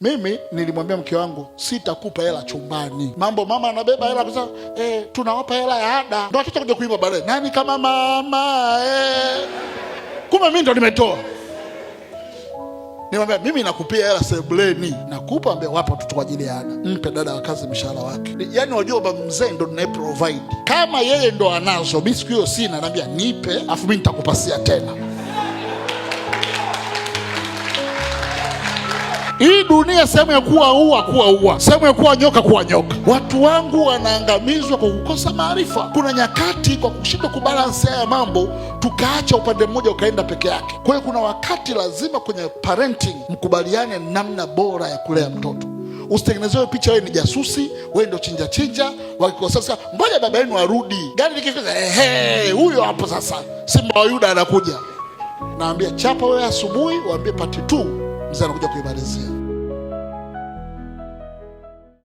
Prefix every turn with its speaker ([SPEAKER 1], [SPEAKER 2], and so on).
[SPEAKER 1] Mimi nilimwambia mke wangu sitakupa hela chumbani. Mambo mama anabeba hela kwa sababu tunawapa hela ya ada. Ndio watoto kuja kuimba baadaye. Nani kama mama Kumbe mimi ndo nimetoa. Nimwambia mimi nakupia hela sebuleni. Nakupa ambia wapo watoto kwa ajili ya ada. Mpe dada wa kazi mshahara wake. Yaani wajua baba mzee ndo ninaye provide. Kama yeye ndo anazo, mimi siku hiyo sina, naambia nipe afu mimi nitakupasia tena. Hii dunia sehemu ya kuwa ua, sehemu ya kuwa nyoka. Watu wangu wanaangamizwa kwa kukosa maarifa. Kuna nyakati kwa kushindwa kubalansi haya mambo, tukaacha upande mmoja ukaenda peke yake. Kwa hiyo kuna wakati lazima kwenye parenting mkubaliane namna bora ya kulea mtoto. Usitengenezewe picha wewe ni jasusi, wewe ndio chinja. Wakikosa sasa, ngoja baba yenu arudi. Gari likifika, huyo hapo sasa. Simba wa Yuda anakuja. Naambia chapa wewe asubuhi, waambie pati tu mzee anakuja kuimalizia.